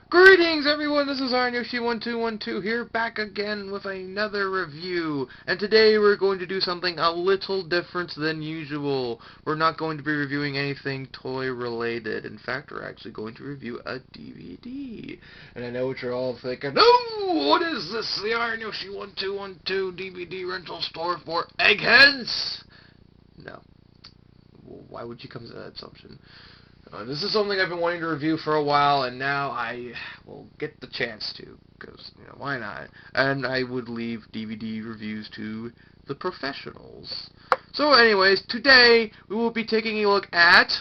Greetings everyone, this is IronYoshi1212 here, back again with another review. And today we're going to do something a little different than usual. We're not going to be reviewing anything toy related. In fact, we're actually going to review a DVD. And I know what you're all thinking, oh, what is this? The IronYoshi1212 DVD rental store for eggheads? No. Well, why would you come to that assumption? This is something I've been wanting to review for a while, and now I will get the chance to, because, why not? And I would leave DVD reviews to the professionals. So anyways, today we will be taking a look at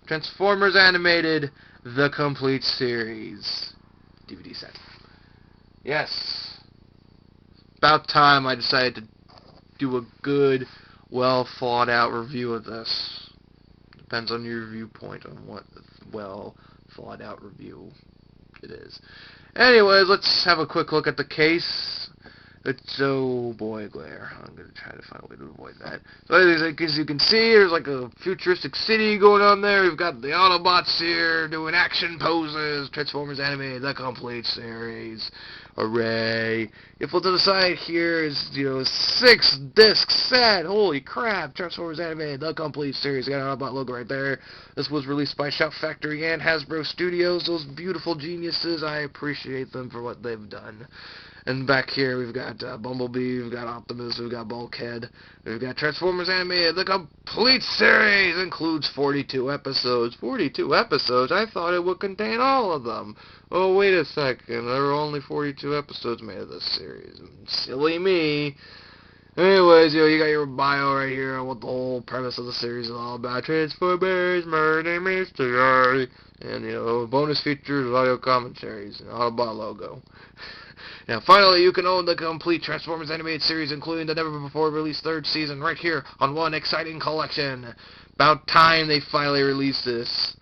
Transformers Animated, The Complete Series DVD set. Yes. About time I decided to do a good, well thought out review of this. Depends on your viewpoint on what well thought out review it is. Anyways, let's have a quick look at the case. It's, oh boy, glare. I'm going to try to find a way to avoid that. So as you can see, there's like a futuristic city going on there. We've got the Autobots here doing action poses. Transformers Animated, the complete series. Hooray. If we'll to the side here is, 6-disc set. Holy crap. Transformers Animated, the complete series. Got an Autobot logo right there. This was released by Shout Factory and Hasbro Studios. Those beautiful geniuses. I appreciate them for what they've done. And back here we've got Bumblebee, we've got Optimus, we've got Bulkhead, we've got Transformers Animated, the complete series includes 42 episodes. 42 episodes? I thought it would contain all of them. Oh, wait a second, there were only 42 episodes made of this series. Silly me. Anyways, you got your bio right here on what the whole premise of the series is all about. Transformers, murder mystery, and, bonus features, audio commentaries, and Autobot logo. Now, finally, you can own the complete Transformers Animated series, including the never-before-released third season, right here on one exciting collection. About time they finally released this.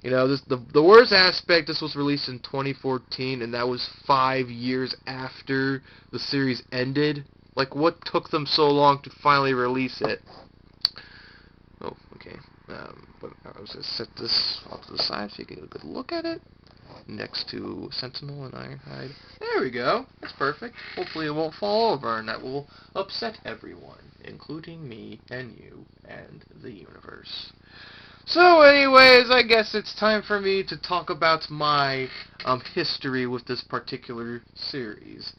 The worst aspect, this was released in 2014, and that was 5 years after the series ended. Like, what took them so long to finally release it? Oh, okay. But I was going to set this off to the side so you can get a good look at it. Next to Sentinel and Ironhide. There we go. That's perfect. Hopefully it won't fall over, and that will upset everyone, including me and you and the universe. So anyways, I guess it's time for me to talk about my history with this particular series.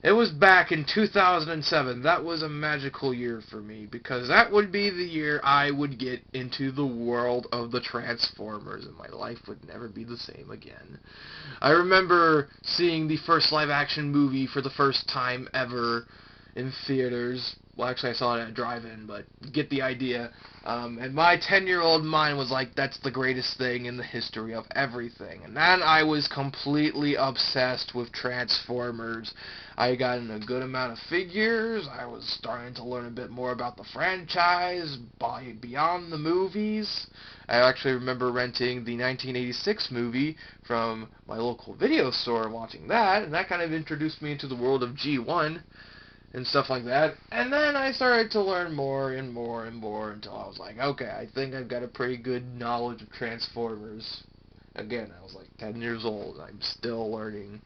It was back in 2007. That was a magical year for me, because that would be the year I would get into the world of the Transformers, and my life would never be the same again. I remember seeing the first live-action movie for the first time ever in theaters. Well, actually, I saw it at a drive-in, but get the idea. And my 10-year-old mind was like, that's the greatest thing in the history of everything. And then I was completely obsessed with Transformers. I got in a good amount of figures. I was starting to learn a bit more about the franchise beyond the movies. I actually remember renting the 1986 movie from my local video store and watching that, and that kind of introduced me into the world of G1 and stuff like that. And then I started to learn more and more and more until I was like, okay, I think I've got a pretty good knowledge of Transformers. Again, I was like 10 years old. I'm still learning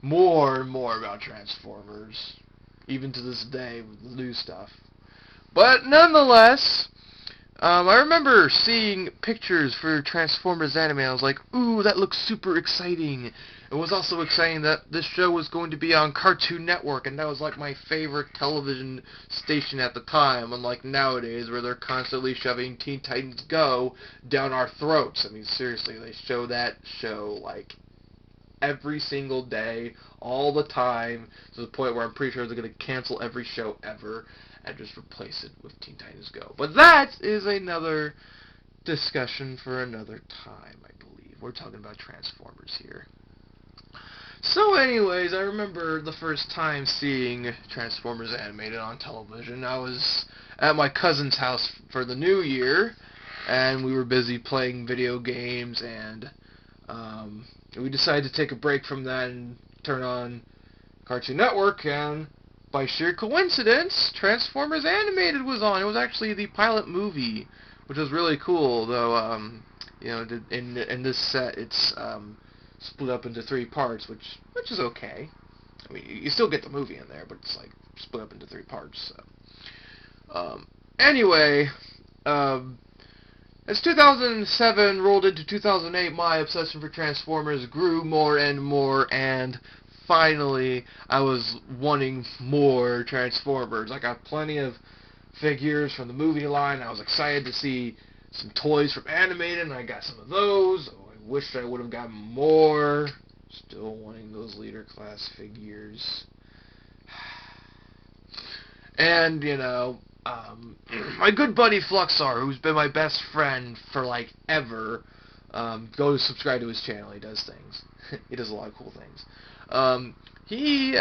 more and more about Transformers, even to this day with the new stuff. But nonetheless, I remember seeing pictures for Transformers anime. I was like, ooh, that looks super exciting. It was also exciting that this show was going to be on Cartoon Network, and that was like my favorite television station at the time, unlike nowadays where they're constantly shoving Teen Titans Go down our throats. I mean, seriously, they show that show like every single day, all the time, to the point where I'm pretty sure they're going to cancel every show ever and just replace it with Teen Titans Go. But that is another discussion for another time, I believe. We're talking about Transformers here. So anyways, I remember the first time seeing Transformers Animated on television. I was at my cousin's house for the New Year, and we were busy playing video games, and we decided to take a break from that and turn on Cartoon Network, and by sheer coincidence, Transformers Animated was on. It was actually the pilot movie, which was really cool, though, in this set, it's split up into 3 parts, which is okay. I mean, you still get the movie in there, but it's like split up into 3 parts. Anyway, as 2007 rolled into 2008, my obsession for Transformers grew more and more, and finally, I was wanting more Transformers. I got plenty of figures from the movie line. I was excited to see some toys from Animated, and I got some of those. Oh, I wish I would have gotten more. Still wanting those leader class figures. And, my good buddy Fluxar, who's been my best friend for, like, ever, go subscribe to his channel. He does things. He does a lot of cool things. He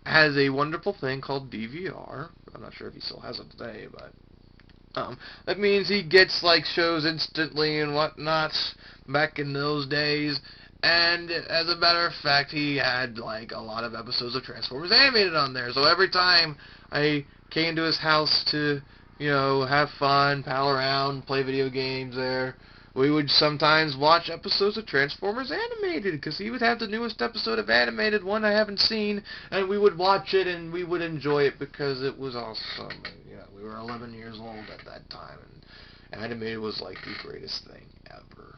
has a wonderful thing called DVR. I'm not sure if he still has it today, but that means he gets, like, shows instantly and whatnot back in those days. And as a matter of fact, he had, like, a lot of episodes of Transformers Animated on there. So every time I came to his house to, have fun, pal around, play video games there, we would sometimes watch episodes of Transformers Animated, because he would have the newest episode of Animated, one I haven't seen, and we would watch it and we would enjoy it because it was awesome. And, we were 11 years old at that time, and Animated was like the greatest thing ever.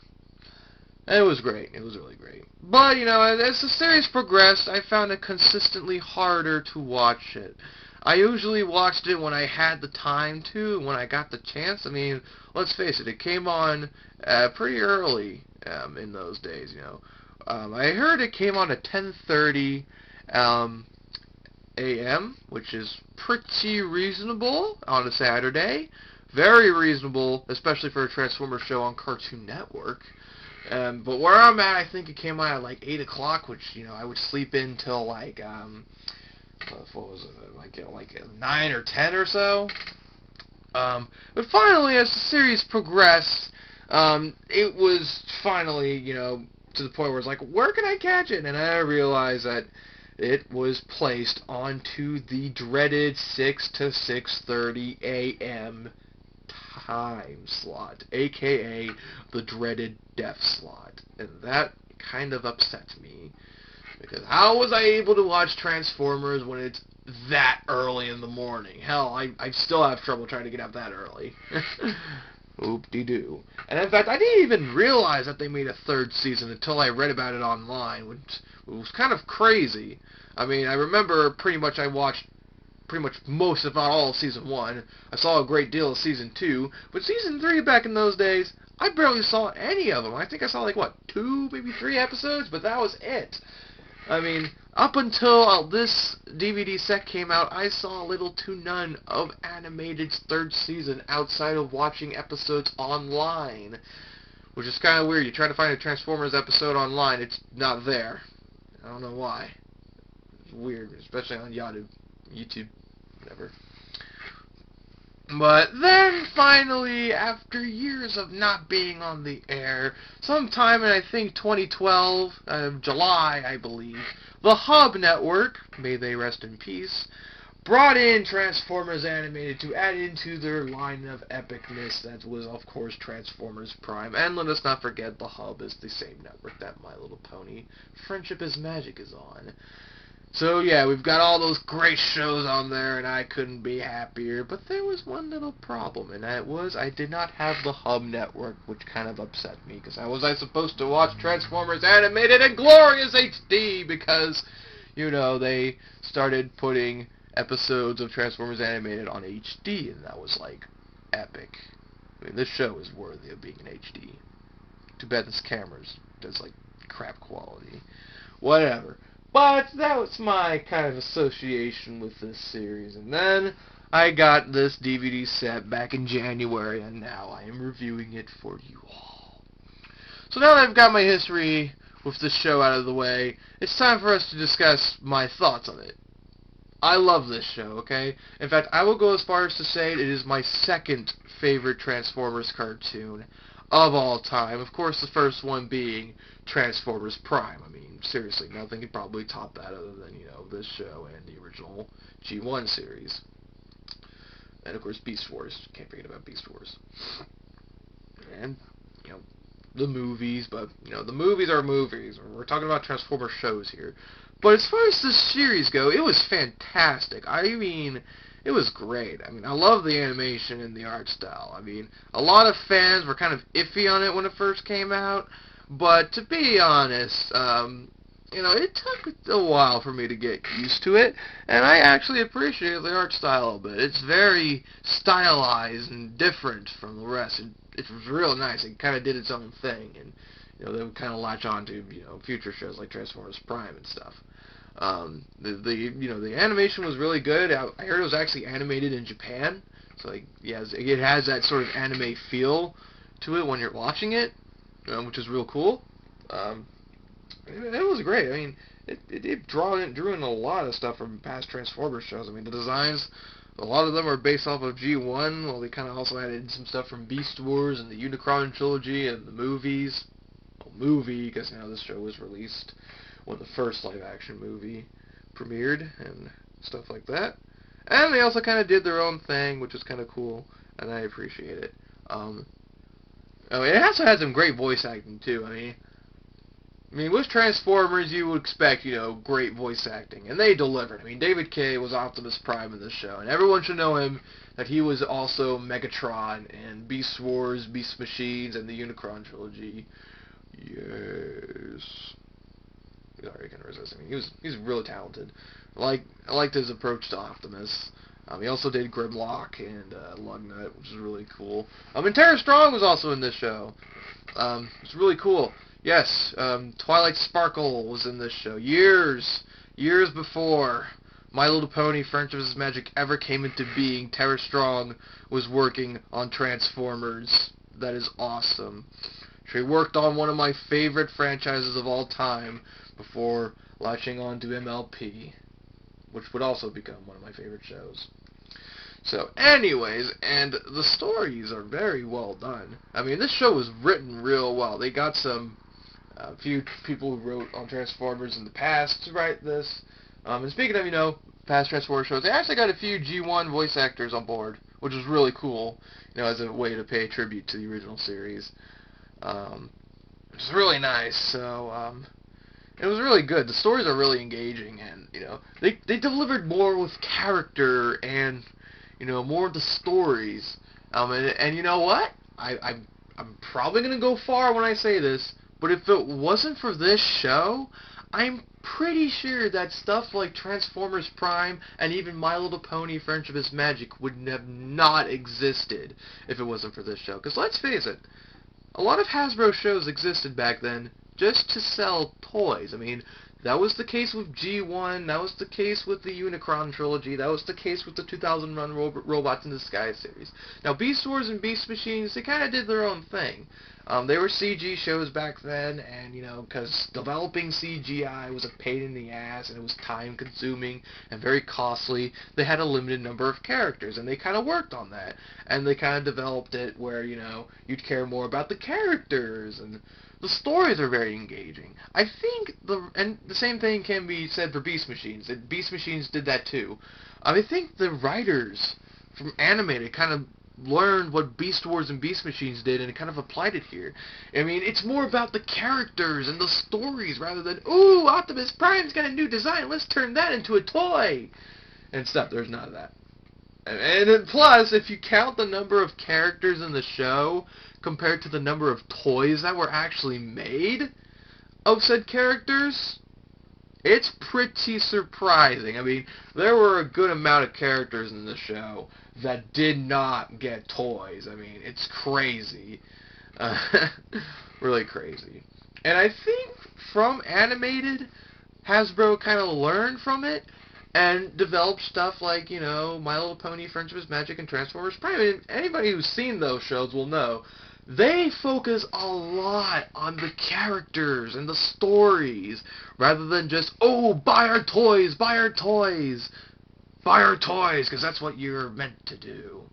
And it was great. It was really great. But, as the series progressed, I found it consistently harder to watch it. I usually watched it when I had the time to, when I got the chance. I mean, let's face it, it came on pretty early in those days, I heard it came on at 10:30 a.m., which is pretty reasonable on a Saturday. Very reasonable, especially for a Transformers show on Cartoon Network. But where I'm at, I think it came on at like 8 o'clock, which, I would sleep in till like, what was it, like 9 or 10 or so. But finally, as the series progressed, it was finally, to the point where it's like, where can I catch it? And I realized that it was placed onto the dreaded 6 to 6:30 a.m. time slot, aka the dreaded death slot. And that kind of upsets me, because how was I able to watch Transformers when it's that early in the morning? Hell, I still have trouble trying to get up that early. Oop-de-doo. And in fact, I didn't even realize that they made a 3rd season until I read about it online, which was kind of crazy. I mean, I remember I watched pretty much most, if not all, of Season 1. I saw a great deal of Season 2, but Season 3 back in those days, I barely saw any of them. I think I saw, 2, maybe 3 episodes, but that was it. I mean, up until this DVD set came out, I saw little to none of Animated's 3rd season outside of watching episodes online, which is kind of weird. You try to find a Transformers episode online, it's not there. I don't know why. It's weird, especially on YouTube, whatever. But then, finally, after years of not being on the air, sometime in, I think, 2012, July, I believe, the Hub Network, may they rest in peace, brought in Transformers Animated to add into their line of epicness that was, of course, Transformers Prime. And let us not forget, the Hub is the same network that My Little Pony Friendship is Magic is on. So yeah, we've got all those great shows on there, and I couldn't be happier. But there was one little problem, and that was I did not have the Hub Network, which kind of upset me, because how was I supposed to watch Transformers Animated in glorious HD? Because, they started putting episodes of Transformers Animated on HD, and that was, epic. I mean, this show is worthy of being in HD. Too bad this camera's does, crap quality. Whatever. But that was my kind of association with this series. And then I got this DVD set back in January, and now I am reviewing it for you all. So now that I've got my history with this show out of the way, it's time for us to discuss my thoughts on it. I love this show, okay? In fact, I will go as far as to say it is my 2nd favorite Transformers cartoon of all time. Of course, the first one being Transformers Prime. I mean, seriously, nothing could probably top that other than, this show and the original G1 series. And, of course, Beast Wars. Can't forget about Beast Wars. And, the movies, but, the movies are movies. We're talking about Transformer shows here. But as far as the series go, it was fantastic. I mean, it was great. I mean, I love the animation and the art style. I mean, a lot of fans were kind of iffy on it when it first came out, but to be honest, it took a while for me to get used to it, and I actually appreciate the art style a bit. It's very stylized and different from the rest. It was real nice. It kind of did its own thing, and they would kind of latch on to future shows like Transformers Prime and stuff. The animation was really good. I heard it was actually animated in Japan, so it has that sort of anime feel to it when you're watching it, which is real cool. It was great. I mean, it drew in a lot of stuff from past Transformers shows. I mean, the designs, a lot of them are based off of G1, while they kind of also added some stuff from Beast Wars and the Unicron trilogy and the movies. Because now this show was released when the first live-action movie premiered and stuff like that. And they also kind of did their own thing, which is kind of cool, and I appreciate it. It also had some great voice acting, too. I mean, with Transformers, you would expect, great voice acting, and they delivered. I mean, David Kaye was Optimus Prime in this show, and everyone should know him that he was also Megatron in Beast Wars, Beast Machines, and the Unicron trilogy. Yes. Sorry, I couldn't resist. I mean, he's really talented. I liked his approach to Optimus. He also did Grimlock and Lugnut, which is really cool. And Tara Strong was also in this show. It's really cool. Yes, Twilight Sparkle was in this show. Years before My Little Pony: Friendship is Magic ever came into being, Tara Strong was working on Transformers. That is awesome. She worked on one of my favorite franchises of all time before latching on to MLP, which would also become one of my favorite shows. So, anyways, and the stories are very well done. I mean, this show was written real well. They got a few people who wrote on Transformers in the past to write this. And speaking of, past Transformers shows, they actually got a few G1 voice actors on board, which was really cool, as a way to pay tribute to the original series. Which is really nice. So, it was really good. The stories are really engaging, and, they delivered more with character and, more of the stories. And you know what? I'm probably going to go far when I say this, but if it wasn't for this show, I'm pretty sure that stuff like Transformers Prime and even My Little Pony: Friendship is Magic would have not existed if it wasn't for this show. Because let's face it, a lot of Hasbro shows existed back then just to sell toys. I mean, that was the case with G1, that was the case with the Unicron trilogy, that was the case with the 2001 Robots in Disguise series. Now, Beast Wars and Beast Machines, they kind of did their own thing. They were CG shows back then, and, because developing CGI was a pain in the ass, and it was time-consuming and very costly, they had a limited number of characters, and they kind of worked on that. And they kind of developed it where, you'd care more about the characters, and the stories are very engaging. I think and the same thing can be said for Beast Machines. Beast Machines did that too. I think the writers from Animated kind of learned what Beast Wars and Beast Machines did and kind of applied it here. I mean, it's more about the characters and the stories rather than, ooh, Optimus Prime's got a new design, let's turn that into a toy and stuff. There's none of that. And plus, if you count the number of characters in the show compared to the number of toys that were actually made of said characters, it's pretty surprising. I mean, there were a good amount of characters in the show that did not get toys. I mean, it's crazy. Really crazy. And I think from Animated, Hasbro kind of learned from it and developed stuff like, My Little Pony: Friendship is Magic and Transformers Prime. I mean, anybody who's seen those shows will know they focus a lot on the characters and the stories rather than just, oh, buy our toys, buy our toys, buy our toys, because that's what you're meant to do.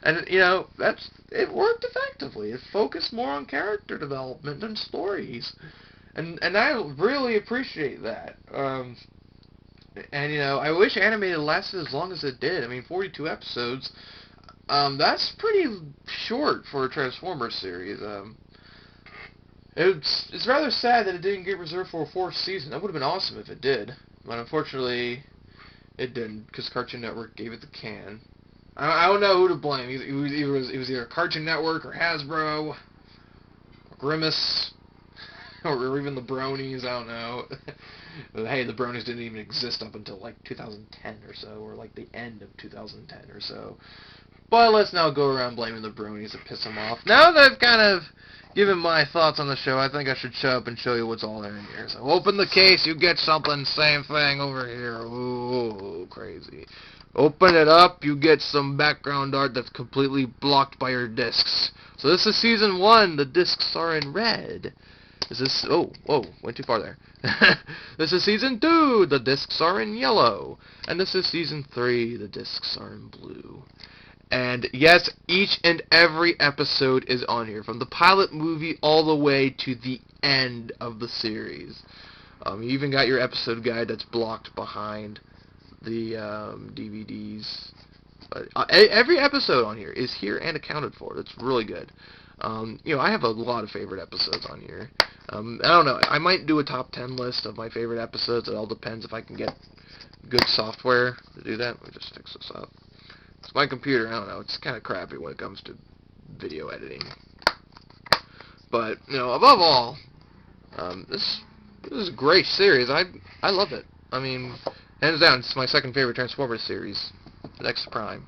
And, it worked effectively. It focused more on character development and stories. And I really appreciate that. And, I wish Animated lasted as long as it did. I mean, 42 episodes. That's pretty short for a Transformers series. It's rather sad that it didn't get reserved for a fourth season. That would have been awesome if it did, but unfortunately, it didn't because Cartoon Network gave it the can. I don't know who to blame. It was either Cartoon Network or Hasbro, or Grimace, or even the Bronies. I don't know. Hey, the Bronies didn't even exist up until like 2010 or so, or like the end of 2010 or so. But let's now go around blaming the Bronies to piss them off. Now that I've kind of given my thoughts on the show, I think I should show up and show you what's all there in here. So open the case, you get something, same thing over here. Ooh, crazy. Open it up, you get some background art that's completely blocked by your discs. So this is season 1, the discs are in red. Is this, oh, whoa, went too far there. This is season 2, the discs are in yellow. And this is season 3, the discs are in blue. And yes, each and every episode is on here, from the pilot movie all the way to the end of the series. You even got your episode guide that's blocked behind the DVDs. Every episode on here is here and accounted for. It's really good. I have a lot of favorite episodes on here. I don't know. I might do a top 10 list of my favorite episodes. It all depends if I can get good software to do that. Let me just fix this up. It's my computer, I don't know, it's kind of crappy when it comes to video editing. But, above all, this is a great series. I love it. I mean, hands down, it's my second favorite Transformers series, next to Prime.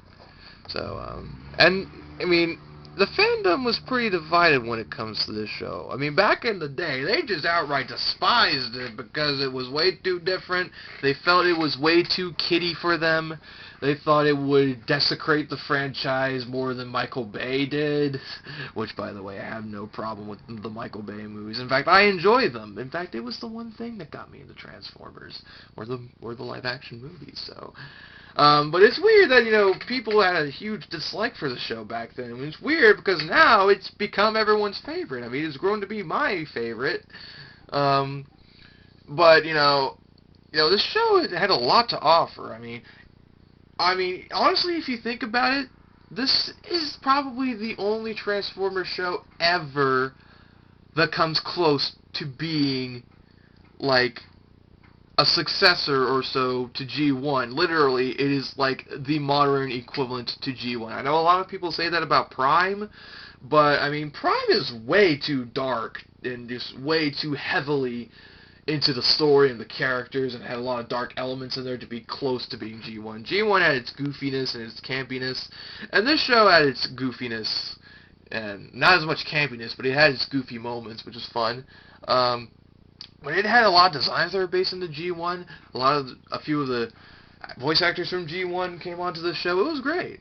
So, and, I mean, the fandom was pretty divided when it comes to this show. I mean, back in the day, they just outright despised it because it was way too different. They felt it was way too kiddie for them. They thought it would desecrate the franchise more than Michael Bay did, which, by the way, I have no problem with the Michael Bay movies. In fact, I enjoy them. In fact, it was the one thing that got me into Transformers, were the live-action movies. So, but it's weird that, people had a huge dislike for the show back then. I mean, it's weird because now it's become everyone's favorite. I mean, it's grown to be my favorite. But, this show had a lot to offer. I mean, honestly, if you think about it, this is probably the only Transformers show ever that comes close to being, like, a successor or so to G1. Literally, it is like the modern equivalent to G1. I know a lot of people say that about Prime, but, I mean, Prime is way too dark and just way too heavily into the story and the characters and had a lot of dark elements in there to be close to being G1. G1 had its goofiness and its campiness, and this show had its goofiness and not as much campiness, but it had its goofy moments, which was fun. But it had a lot of designs that were based on the G1. A few of the voice actors from G1 came onto the show. It was great.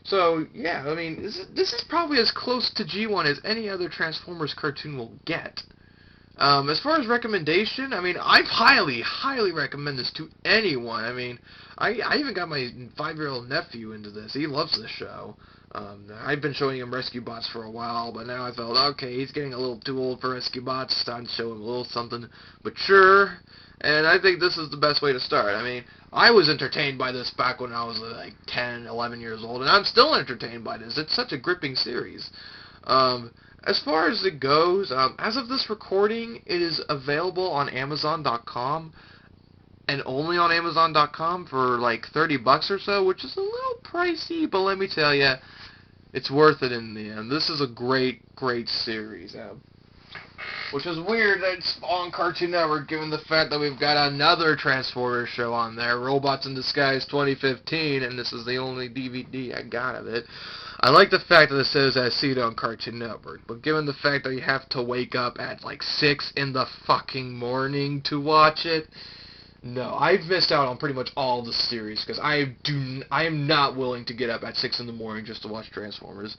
So yeah, I mean, this is probably as close to G1 as any other Transformers cartoon will get. As far as recommendation, I mean, I highly, highly recommend this to anyone. I mean, I even got my 5-year-old nephew into this. He loves this show. I've been showing him Rescue Bots for a while, but now I felt, okay, he's getting a little too old for Rescue Bots. It's time to show him a little something mature, and I think this is the best way to start. I mean, I was entertained by this back when I was like 10, 11 years old, and I'm still entertained by this. It's such a gripping series. As far as it goes, as of this recording, it is available on Amazon.com, and only on Amazon.com for like $30 or so, which is a little pricey, but let me tell you, it's worth it in the end. This is a great, great series. Which is weird that it's on Cartoon Network, given the fact that we've got another Transformers show on there, Robots in Disguise 2015, and this is the only DVD I got of it. I like the fact that it says I see it on Cartoon Network, but given the fact that you have to wake up at like 6 in the fucking morning to watch it, no, I've missed out on pretty much all the series, because I am not willing to get up at 6 in the morning just to watch Transformers.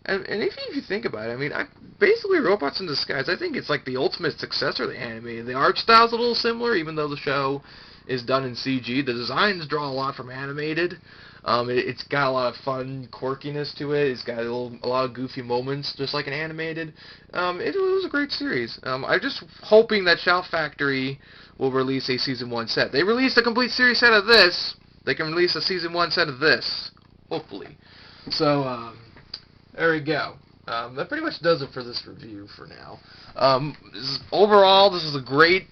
And if you think about it, I mean, basically Robots in Disguise, I think it's like the ultimate successor to the anime. The art style's a little similar, even though the show is done in CG. The designs draw a lot from animated. It's got a lot of fun quirkiness to it. It's got a lot of goofy moments, just like an animated. It was a great series. I'm just hoping that Shout Factory will release a Season 1 set. They released a complete series set of this. They can release a Season 1 set of this. hopefully. So, there we go. That pretty much does it for this review for now. Overall, this is a great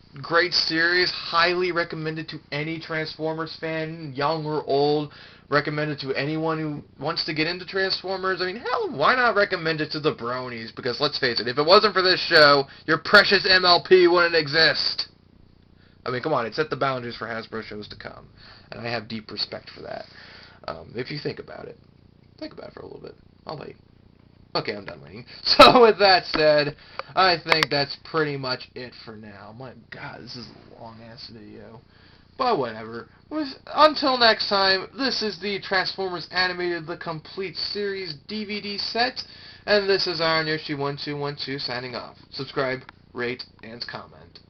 series. Highly recommended to any Transformers fan, young or old. Recommended to anyone who wants to get into Transformers. I mean, hell, why not recommend it to the bronies? Because let's face it, if it wasn't for this show, your precious MLP wouldn't exist. I mean, come on, it set the boundaries for Hasbro shows to come, and I have deep respect for that. If you think about it for a little bit. I'll wait. Okay, I'm done waiting. So with that said, I think that's pretty much it for now. My God, this is a long-ass video. But whatever. Until next time, this is the Transformers Animated The Complete Series DVD set, and this is IronYoshi1212 signing off. Subscribe, rate, and comment.